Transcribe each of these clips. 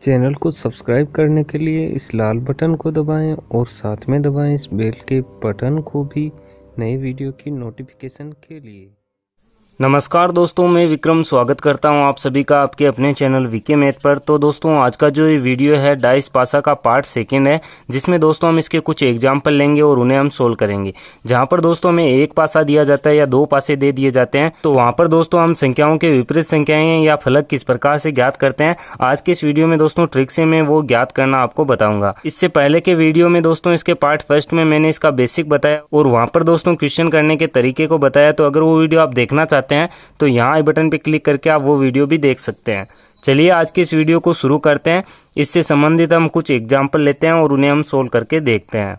Channel को subscribe करने के लिए इस लाल बटन को दबाएं और साथ में दबाएं इस बेल के बटन को भी नई वीडियो की नोटिफिकेशन के लिए। नमस्कार दोस्तों, मैं विक्रम स्वागत करता हूं आप सभी का आपके अपने चैनल वीके मैथ पर। तो दोस्तों आज का जो ये वीडियो है डाइस पासा का पार्ट सेकंड है, जिसमें दोस्तों हम इसके कुछ एग्जाम्पल लेंगे और उन्हें हम सोल्व करेंगे। जहां पर दोस्तों हमें एक पासा दिया जाता है या दो पासे दे दिए जाते हैं, तो वहां पर दोस्तों हम संख्याओं के विपरीत संख्याएं या फलक किस प्रकार से ज्ञात करते हैं, आज के इस वीडियो में दोस्तों ट्रिक से मैं वो ज्ञात करना आपको बताऊंगा। इससे पहले के वीडियो में दोस्तों इसके पार्ट फर्स्ट में मैंने इसका बेसिक बताया और वहां पर दोस्तों क्वेश्चन करने के तरीके को बताया। तो अगर वो वीडियो आप देखना चाहते हैं तो यहाँ आई बटन पे क्लिक करके आप वो वीडियो भी देख सकते हैं। चलिए आज के इस वीडियो को शुरू करते हैं। इससे संबंधित हम कुछ एग्जाम्पल लेते हैं और उन्हें हम सोल्व करके देखते हैं।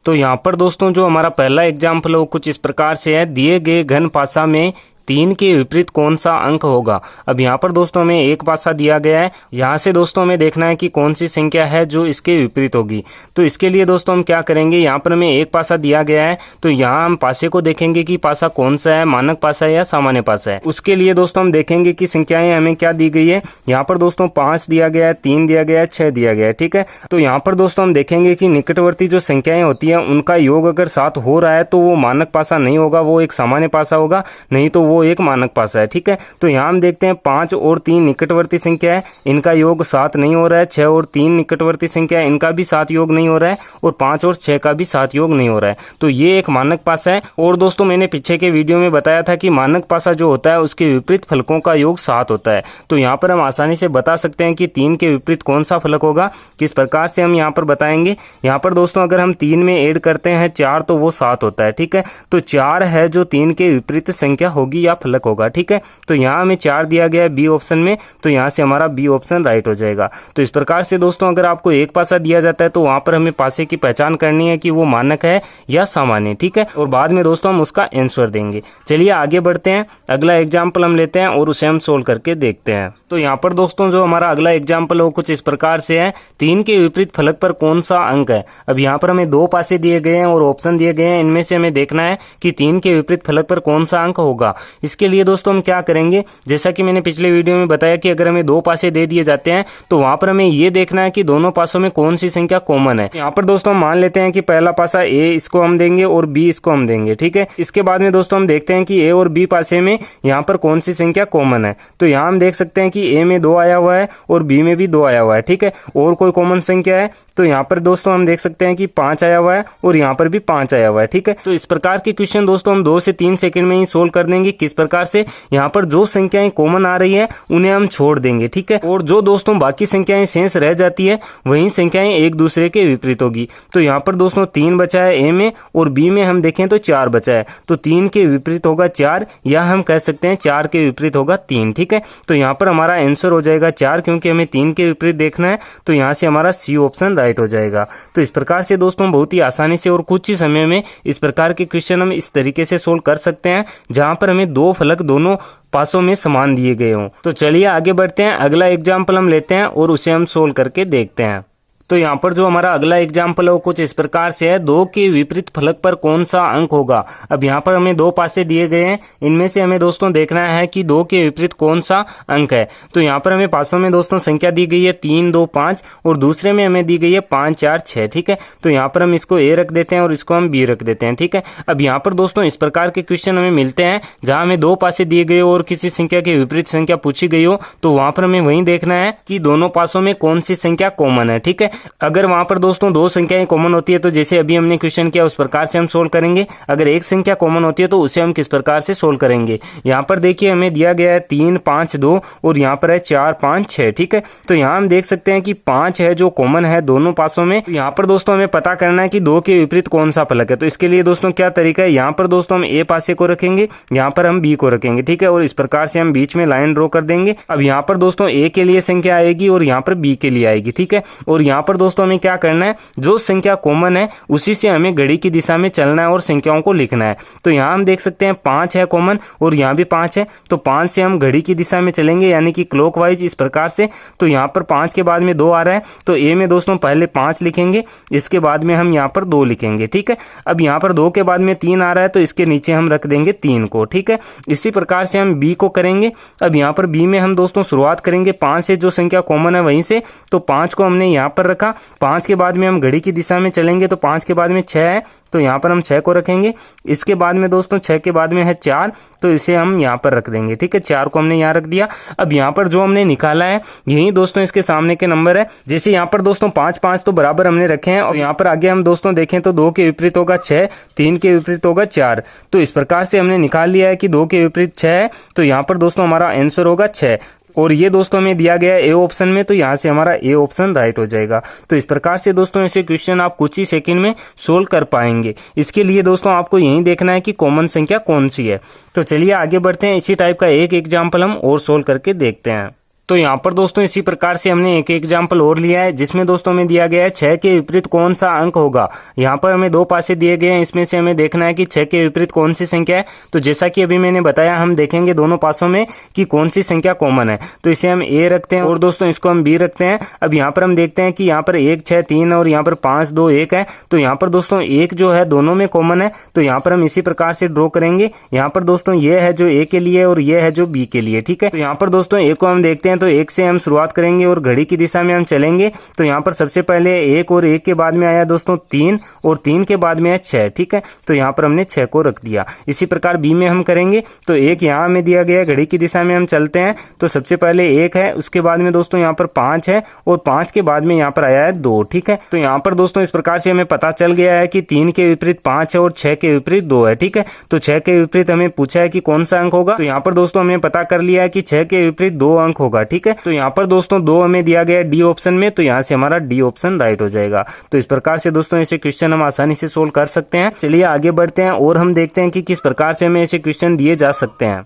तो यहाँ पर दोस्तों जो हमारा पहला एग्जाम्पल है वो कुछ इस प्रकार से है। दिए गए घन पासा में 3 के विपरीत कौन सा अंक होगा। अब यहाँ पर दोस्तों हमें एक पासा दिया गया है, यहाँ से दोस्तों हमें देखना है कि कौन सी संख्या है जो इसके विपरीत होगी। तो इसके लिए दोस्तों हम क्या करेंगे, यहाँ पर हमें एक पासा दिया गया है तो यहाँ हम पासे को देखेंगे कि पासा कौन सा है, मानक पासा है या सामान्य पासा है। उसके लिए दोस्तों हम देखेंगे कि संख्याएं हमें क्या दी गई है। यहाँ पर दोस्तों 5 दिया गया है, 3 दिया गया है, 6 दिया गया है, ठीक है। तो यहाँ पर दोस्तों हम देखेंगे कि निकटवर्ती जो संख्याएं होती है उनका योग अगर 7 हो रहा है तो वो मानक पासा नहीं होगा, वो एक सामान्य पासा होगा, नहीं तो वो एक मानक पासा है, ठीक है। तो यहाँ हम देखते हैं 5 और 3 निकटवर्ती संख्या है, इनका योग 7 नहीं हो रहा है। 6 और 3 निकटवर्ती संख्या है, इनका भी 7 योग नहीं हो रहा है और 5 और 6 का भी 7 योग नहीं हो रहा है। तो ये एक मानक पासा है। और दोस्तों मैंने पीछे के वीडियो में बताया था कि मानक पासा जो होता है उसके विपरीत फलकों का योग 7 होता है। तो यहाँ पर हम आसानी से बता सकते हैं कि 3 के विपरीत कौन सा फलक होगा। किस प्रकार से हम यहाँ पर बताएंगे, यहाँ पर दोस्तों अगर हम 3 में ऐड करते हैं 4 तो वो 7 होता है, ठीक है। तो 4 है जो 3 के विपरीत संख्या होगी या फलक होगा, ठीक है। तो यहाँ हमें 4 दिया गया है बी ऑप्शन में, तो यहाँ से हमारा बी ऑप्शन राइट हो जाएगा। तो इस प्रकार से दोस्तों अगर आपको एक पासा दिया जाता है तो वहां पर हमें पासे की पहचान करनी है कि वो मानक है या सामान्य, ठीक है। और बाद में दोस्तों हम उसका आंसर देंगे। चलिए आगे बढ़ते हैं, अगला एग्जाम्पल हम लेते हैं और उसे हम सोल्व करके देखते हैं। तो यहाँ पर दोस्तों जो हमारा अगला एग्जाम्पल है वो कुछ इस प्रकार से है। 3 के विपरीत फलक पर कौन सा अंक है। अब यहाँ पर हमें 2 पासे दिए गए हैं और ऑप्शन दिए गए हैं, इनमें से हमें देखना है कि 3 के विपरीत फलक पर कौन सा अंक होगा। इसके लिए दोस्तों हम क्या करेंगे, जैसा कि मैंने पिछले वीडियो में बताया कि अगर हमें 2 पासे दे दिए जाते हैं तो वहां पर हमें ये देखना है कि दोनों पासों में कौन सी संख्या कॉमन है। यहाँ पर दोस्तों हम मान लेते हैं कि पहला पासा ए इसको हम देंगे और बी इसको हम देंगे, ठीक है। इसके बाद में दोस्तों हम देखते हैं कि ए और बी पासे में यहाँ पर कौन सी संख्या कॉमन है। तो यहाँ हम देख सकते हैं कि ए में 2 आया हुआ है और बी में भी 2 आया हुआ है, ठीक है। और कोई कॉमन संख्या है तो यहाँ पर दोस्तों हम देख सकते हैं कि 5 आया हुआ है और यहाँ पर भी 5 आया हुआ है, ठीक है। तो इस प्रकार के क्वेश्चन दोस्तों हम 2 से 3 सेकंड में ही सोल्व कर देंगे। किस प्रकार से, यहाँ पर जो संख्याएं कॉमन आ रही है उन्हें हम छोड़ देंगे, ठीक है। और जो दोस्तों बाकी संख्याएं शेष रह जाती है वही संख्याएं एक दूसरे के विपरीत होगी। तो यहाँ पर दोस्तों 3 बचा है ए में और बी में हम देखें तो 4 बचा है। तो 3 के विपरीत होगा 4, या हम कह सकते हैं 4 के विपरीत होगा 3, ठीक है। तो यहाँ पर हमारा आंसर हो जाएगा 4, क्योंकि हमें 3 के विपरीत देखना है। तो यहाँ से हमारा सी ऑप्शन राइट हो जाएगा। तो इस प्रकार से दोस्तों बहुत ही आसानी से और कुछ ही समय में इस प्रकार के क्वेश्चन हम इस तरीके से सोल्व कर सकते हैं, जहां पर हमें 2 फलक दोनों पासों में समान दिए गए हों। तो चलिए आगे बढ़ते हैं, अगला एग्जाम्पल हम लेते हैं और उसे हम सोल्व करके देखते हैं। तो यहाँ पर जो हमारा अगला एग्जाम्पल है वो कुछ इस प्रकार से है। 2 के विपरीत फलक पर कौन सा अंक होगा। अब यहाँ पर हमें 2 पासे दिए गए हैं, इनमें से हमें दोस्तों देखना है कि 2 के विपरीत कौन सा अंक है। तो यहाँ पर हमें पासों में दोस्तों संख्या दी गई है 3, 2, 5 और दूसरे में हमें दी गई है 5, 4, 6, ठीक है। तो यहाँ पर हम इसको ए रख देते हैं और इसको हम बी रख देते हैं, ठीक है। अब यहाँ पर दोस्तों इस प्रकार के क्वेश्चन हमें मिलते हैं जहाँ हमें 2 पासे दिए गए और किसी संख्या के विपरीत संख्या पूछी गई हो, तो वहां पर हमें वही देखना है कि दोनों पासों में कौन सी संख्या कॉमन है, ठीक है। अगर वहां पर दोस्तों 2 संख्याएं कॉमन होती है तो जैसे अभी हमने क्वेश्चन किया उस प्रकार से हम सोल्व करेंगे। अगर एक संख्या कॉमन होती है तो उसे हम किस प्रकार से सोल्व करेंगे। यहाँ पर देखिए हमें दिया गया है 3, 5, 2 और यहाँ पर है 4, 5, 6, ठीक है। तो यहाँ हम देख सकते हैं कि 5 है जो कॉमन है दोनों पासों में। यहाँ पर दोस्तों हमें पता करना है कि 2 के विपरीत कौन सा फलक है। तो इसके लिए दोस्तों क्या तरीका है, यहाँ पर दोस्तों हम ए पासे को रखेंगे, यहाँ पर हम बी को रखेंगे, ठीक है। और इस प्रकार से हम बीच में लाइन ड्रॉ कर देंगे। अब यहाँ पर दोस्तों ए के लिए संख्या आएगी और यहाँ पर बी के लिए आएगी, ठीक है। और यहाँ पर दोस्तों हमें क्या करना है, जो संख्या कॉमन है उसी से हमें घड़ी की दिशा में चलना है और संख्याओं को लिखना है। तो यहाँ हम देख सकते हैं 5 है कॉमन और यहाँ भी 5 है, तो 5 से हम घड़ी की दिशा में चलेंगे यानी कि क्लॉकवाइज इस प्रकार से। तो यहाँ पर 5 के बाद में 2 आ रहा है, तो ए में दोस्तों पहले 5 लिखेंगे, इसके बाद में हम यहाँ पर 2 लिखेंगे, ठीक है। अब यहाँ पर 2 के बाद में 3 आ रहा है, तो इसके नीचे हम रख देंगे 3 को, ठीक है। इसी प्रकार से हम बी को करेंगे। अब यहाँ पर बी में हम दोस्तों शुरुआत करेंगे 5 से, जो संख्या कॉमन है वहीं से, तो 5 को हमने यहाँ पर रखा। 5 के बाद में हम घड़ी की दिशा में चलेंगे, तो 5 के बाद में 6 है, तो यहाँ पर हम 6 को रखेंगे। इसके बाद में दोस्तों 6 के बाद में है 4, तो इसे हम यहाँ पर रख देंगे, ठीक है। 4 को हमने यहाँ रख दिया। अब यहाँ पर जो हमने निकाला है यही दोस्तों इसके सामने के नंबर है। जैसे यहाँ पर दोस्तों 5 5 तो बराबर हमने रखे हैं, और यहाँ पर आगे हम दोस्तों देखें तो 2 के विपरीत होगा 6, 3 के विपरीत होगा 4। तो इस प्रकार से हमने निकाल लिया है कि 2 के विपरीत 6 है, तो यहाँ पर दोस्तों हमारा आंसर होगा 6। और ये दोस्तों हमें दिया गया है ए ऑप्शन में, तो यहाँ से हमारा ए ऑप्शन राइट हो जाएगा। तो इस प्रकार से दोस्तों ऐसे क्वेश्चन आप कुछ ही सेकंड में सोल्व कर पाएंगे। इसके लिए दोस्तों आपको यही देखना है कि कॉमन संख्या कौन सी है। तो चलिए आगे बढ़ते हैं, इसी टाइप का एक एग्जाम्पल हम और सोल्व करके देखते हैं। तो यहाँ पर दोस्तों इसी प्रकार से हमने एक एग्जाम्पल और लिया है, जिसमें दोस्तों हमें दिया गया है 6 के विपरीत कौन सा अंक होगा। यहाँ पर हमें 2 पासे दिए गए हैं, इसमें से हमें देखना है कि 6 के विपरीत कौन सी संख्या है। तो जैसा कि अभी मैंने बताया, हम देखेंगे दोनों पासों में कि कौन सी संख्या कॉमन है। तो इसे हम ए रखते हैं और दोस्तों इसको हम बी रखते हैं। अब यहाँ पर हम देखते हैं कि यहाँ पर 1 6 3 और यहाँ पर 5 2 1 है। तो यहाँ पर दोस्तों 1 जो है दोनों में कॉमन है, तो यहाँ पर हम इसी प्रकार से ड्रॉ करेंगे। यहाँ पर दोस्तों ये है जो ए के लिए और ये है जो बी के लिए, ठीक है। तो यहाँ पर दोस्तों ए को हम देखते हैं, तो 1 से हम शुरुआत करेंगे और घड़ी की दिशा में हम चलेंगे। तो यहाँ पर सबसे पहले 1 और 1 के बाद में आया दोस्तों 3 और 3 के बाद में है 6, ठीक है। तो यहाँ पर हमने 6 को रख दिया। इसी प्रकार बी में हम करेंगे, तो 1 यहाँ में दिया गया है, घड़ी की दिशा में हम चलते हैं। तो सबसे पहले 1 है, उसके बाद में दोस्तों यहाँ पर 5 है और 5 के बाद में यहाँ पर आया है 2, ठीक है। तो यहाँ पर दोस्तों इस प्रकार से हमें पता चल गया है कि 3 के विपरीत 5 है और 6 के विपरीत 2 है, ठीक है। तो 6 के विपरीत हमें पूछा है कि कौन सा अंक होगा। तो यहाँ पर दोस्तों हमने पता कर लिया है कि 6 के विपरीत 2 अंक होगा, ठीक है। तो यहाँ पर दोस्तों 2 हमें दिया गया है डी ऑप्शन में, तो यहाँ से हमारा डी ऑप्शन राइट हो जाएगा। तो इस प्रकार से दोस्तों ऐसे क्वेश्चन हम आसानी से सोल्व कर सकते हैं। चलिए आगे बढ़ते हैं और हम देखते हैं कि किस प्रकार से हमें ऐसे क्वेश्चन दिए जा सकते हैं।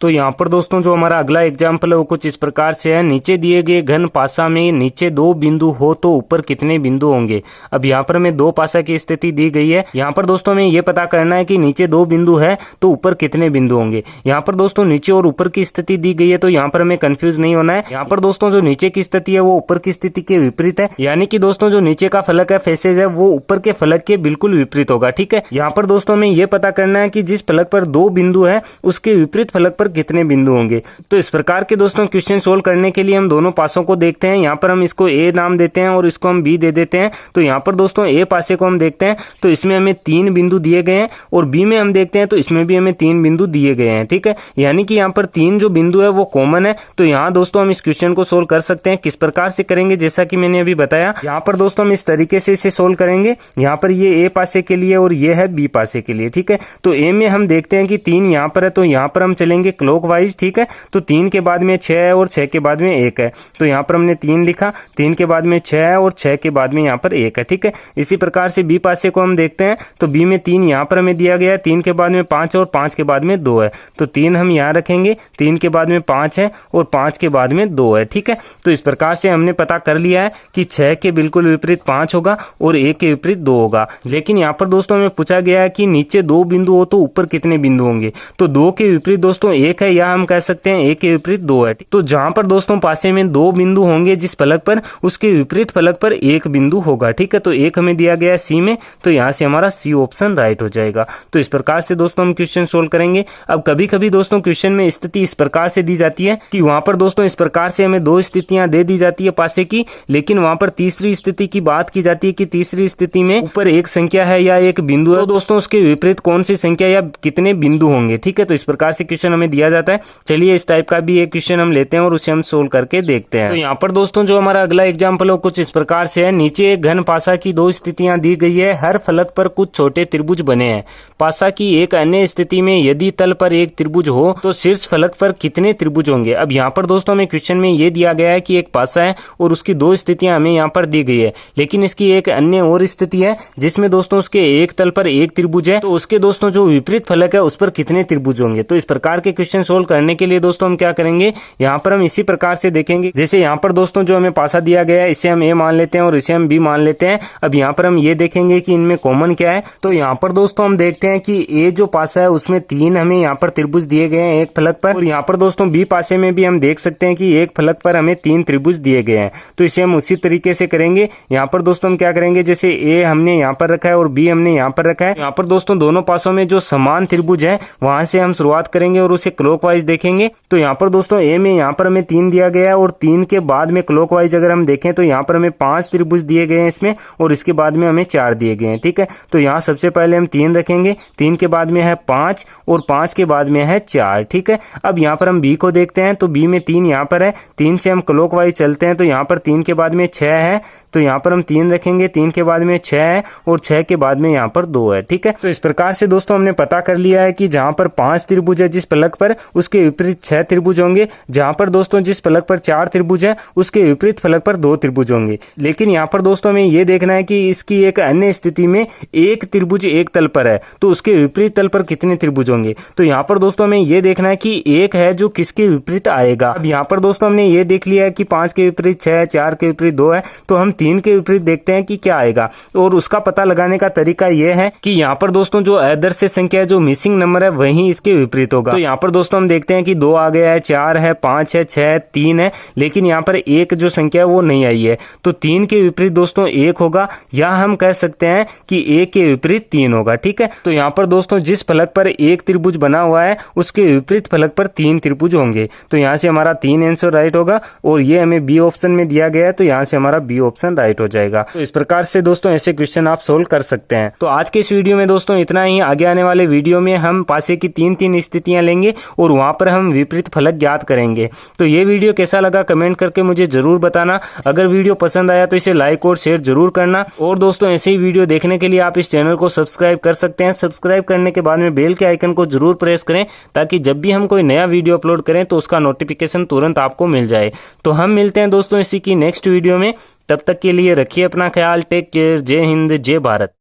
तो यहाँ पर दोस्तों जो हमारा अगला एग्जाम्पल है वो कुछ इस प्रकार से है। नीचे दिए गए घन पासा में नीचे 2 बिंदु हो तो ऊपर कितने बिंदु होंगे। अब यहाँ पर हमें 2 पासा की स्थिति दी गई है। यहाँ पर दोस्तों हमें ये पता करना है कि नीचे 2 बिंदु है तो ऊपर कितने बिंदु होंगे। यहाँ पर दोस्तों नीचे और ऊपर की स्थिति दी गई है, तो यहाँ पर हमें कंफ्यूज नहीं होना है। यहाँ पर दोस्तों जो नीचे की स्थिति है वो ऊपर की स्थिति के विपरीत है, यानी कि दोस्तों जो नीचे का फलक है, फेसेज है, वो ऊपर के फलक के बिल्कुल विपरीत होगा, ठीक है। यहाँ पर दोस्तों हमें ये पता करना है कि जिस फलक पर 2 बिंदु है उसके विपरीत फलक पर कितने बिंदु होंगे। तो इस प्रकार के दोस्तों क्वेश्चन सोल्व करने के लिए हम दोनों पासों को देखते हैं। यहाँ पर हम इसको ए नाम देते हैं और इसको हम बी दे देते हैं। तो यहाँ पर दोस्तों ए पासे को हम देखते हैं, तो इसमें हमें 3 बिंदु दिए गए हैं, और बी में हम देखते हैं तो इसमें भी हमें 3 बिंदु दिए गए हैं, ठीक है। यानी कि यहाँ पर 3 जो बिंदु है वो कॉमन है। तो यहाँ दोस्तों हम इस क्वेश्चन को सोल्व कर सकते हैं। किस प्रकार से करेंगे, जैसा कि मैंने अभी बताया, यहाँ पर दोस्तों हम इस तरीके से इसे सोल्व करेंगे। यहाँ पर ये ए पासे के लिए और ये है बी पासे के लिए, ठीक है। तो ए में हम देखते हैं कि 3 यहाँ पर है, तो यहाँ पर हम चलेंगे क्लॉकवाइज, ठीक है। तो 3 के बाद में 6 है और 6 के बाद में 1 है, तो यहाँ पर हमने 3 लिखा। 3 के बाद में 6 है और 6 के बाद में यहाँ पर 1 है, ठीक है। इसी प्रकार से बी पासे को हम देखते हैं, तो बी में 3 यहाँ पर हमें दिया गया है, 3 के बाद में 5 और 5 के बाद में 2 है, तो 3 हम यहाँ रखेंगे। 3 के बाद में 5 है और 5 के बाद में 2 है, ठीक है। तो इस प्रकार से हमने पता कर लिया है कि 6 के बिल्कुल विपरीत 5 होगा और 1 के विपरीत 2 होगा। लेकिन यहाँ पर दोस्तों हमें पूछा गया है कि नीचे 2 बिंदु हो तो ऊपर कितने बिंदु होंगे। तो 2 के विपरीत दोस्तों 1 है, या हम कह सकते हैं 1 के विपरीत 2 है। तो जहां पर दोस्तों पासे में 2 बिंदु होंगे जिस फलक पर, उसके विपरीत फलक पर 1 बिंदु होगा, ठीक है। तो 1 हमें दिया गया है सी में, तो यहाँ से हमारा सी ऑप्शन राइट हो जाएगा। तो इस प्रकार से दोस्तों हम क्वेश्चन सोल्व करेंगे। अब कभी कभी दोस्तों क्वेश्चन में स्थिति इस प्रकार से दी जाती है कि वहां पर दोस्तों इस प्रकार से हमें 2 स्थितियां दे दी जाती है पासे की, लेकिन वहां पर तीसरी स्थिति की बात की जाती है कि तीसरी स्थिति में ऊपर एक संख्या है या एक बिंदु है, तो दोस्तों उसके विपरीत कौन सी संख्या या कितने बिंदु होंगे, ठीक है। तो इस प्रकार से क्वेश्चन हमें दिया जाता है। चलिए इस टाइप का भी एक क्वेश्चन हम लेते हैं और उसे हम सोल्व करके देखते हैं। तो यहाँ पर दोस्तों जो हमारा अगला एग्जाम्पल है कुछ इस प्रकार से है। नीचे एक घन पासा की 2 स्थितियां दी गई है। हर फलक पर कुछ छोटे त्रिभुज बने हैं। पासा की एक अन्य स्थिति में यदि तल पर एक त्रिभुज हो तो शीर्ष फलक पर कितने त्रिभुज होंगे। अब यहाँ पर दोस्तों हमें क्वेश्चन में ये दिया गया है कि एक पासा है और उसकी 2 स्थितियां हमें यहाँ पर दी गई है, लेकिन इसकी एक अन्य और स्थिति है जिसमें दोस्तों उसके एक तल पर एक त्रिभुज है, तो उसके दोस्तों जो विपरीत फलक है उस पर कितने त्रिभुज होंगे। तो इस प्रकार के क्वेश्चन सोल्व करने के लिए दोस्तों हम क्या करेंगे, यहाँ पर हम इसी प्रकार से देखेंगे। जैसे यहाँ पर दोस्तों जो हमें पासा दिया गया है इसे हम ए मान लेते हैं और इसे हम बी मान लेते हैं। अब यहाँ पर हम ये देखेंगे कि इनमें कॉमन क्या है। तो यहाँ पर दोस्तों हम देखते हैं कि ए जो पासा है उसमें 3 हमें यहाँ पर त्रिभुज दिए गए हैं एक फलक पर, और यहाँ पर दोस्तों बी पासे में भी हम देख सकते हैं कि एक फलक पर हमें 3 त्रिभुज दिए गए हैं। तो इसे हम उसी तरीके से करेंगे। यहाँ पर दोस्तों हम क्या करेंगे, जैसे ए हमने यहाँ पर रखा है और बी हमने यहाँ पर रखा है। यहाँ पर दोस्तों दोनों पासों में जो समान त्रिभुज है वहां से हम शुरुआत करेंगे और उसे क्लॉकवाइज देखेंगे। तो यहाँ पर दोस्तों ए में यहाँ पर हमें 3 दिया गया है और 3 के बाद में क्लॉकवाइज अगर हम देखें तो यहाँ पर हमें 5 त्रिभुज दिए गए हैं इसमें, और इसके बाद में हमें 4 दिए गए हैं। ठीक है, तो यहाँ सबसे पहले हम 3 रखेंगे, 3 के बाद में है 5 और 5 के बाद में है 4। ठीक है, अब यहाँ पर हम बी को देखते हैं। तो बी में 3 यहाँ पर है, 3 से हम क्लॉकवाइज चलते हैं तो यहाँ पर 3 के बाद में 6 है, तो यहाँ पर हम 3 रखेंगे, 3 के बाद में 6 है और 6 के बाद में यहाँ पर 2 है। ठीक है, तो इस प्रकार से दोस्तों हमने पता कर लिया है कि जहाँ पर 5 त्रिभुज है जिस फलक पर उसके विपरीत 6 त्रिभुज होंगे, जहाँ पर दोस्तों जिस फलक पर 4 त्रिभुज है उसके विपरीत फलक पर 2 त्रिभुज होंगे। लेकिन यहाँ पर दोस्तों हमें ये देखना है कि इसकी एक अन्य स्थिति में एक त्रिभुज एक तल पर है तो उसके विपरीत तल पर कितने त्रिभुज होंगे। तो यहाँ पर दोस्तों हमें ये देखना है कि एक है जो किसके विपरीत आएगा। अब यहाँ पर दोस्तों हमने ये देख लिया है कि 5 के विपरीत 6 है, 4 के विपरीत 2 है, तो हम 3 के विपरीत देखते हैं कि क्या आएगा। और उसका पता लगाने का तरीका यह है कि यहाँ पर दोस्तों जो आदर्श संख्या है, जो मिसिंग नंबर है, वही इसके विपरीत होगा। तो यहाँ पर दोस्तों हम देखते हैं कि 2 आ गया है, 4 है, 5 है, 6 है, 3 है, लेकिन यहाँ पर एक जो संख्या है वो नहीं आई है। तो 3 के विपरीत दोस्तों 1 होगा, या हम कह सकते हैं कि 1 के विपरीत 3 होगा। ठीक है, तो यहाँ पर दोस्तों जिस फलक पर एक त्रिभुज बना हुआ है उसके विपरीत फलक पर 3 त्रिभुज होंगे। तो यहाँ से हमारा 3 आंसर राइट होगा, और ये हमें बी ऑप्शन में दिया गया है तो यहाँ से हमारा बी ऑप्शन राइट हो जाएगा। तो इस प्रकार से दोस्तों ऐसे क्वेश्चन आप सोल्व कर सकते हैं। तो आज के इस वीडियो में दोस्तों इतना ही। आगे आने वाले वीडियो में हम पासे की 3 स्थितियां लेंगे और वहां पर हम विपरीत फलक ज्ञात करेंगे। तो ये वीडियो कैसा लगा कमेंट करके मुझे जरूर बताना। अगर वीडियो पसंद आया तो इसे लाइक और शेयर जरूर करना। और दोस्तों ऐसे ही वीडियो देखने के लिए आप इस चैनल को सब्सक्राइब कर सकते हैं। सब्सक्राइब करने के बाद में बेल के आइकन को जरूर प्रेस करें, ताकि जब भी हम कोई नया वीडियो अपलोड करें तो उसका नोटिफिकेशन तुरंत आपको मिल जाए। तो हम मिलते हैं दोस्तों इसी की नेक्स्ट वीडियो में। तब तक के लिए रखिए अपना ख्याल। Take care. जय हिंद, जय भारत।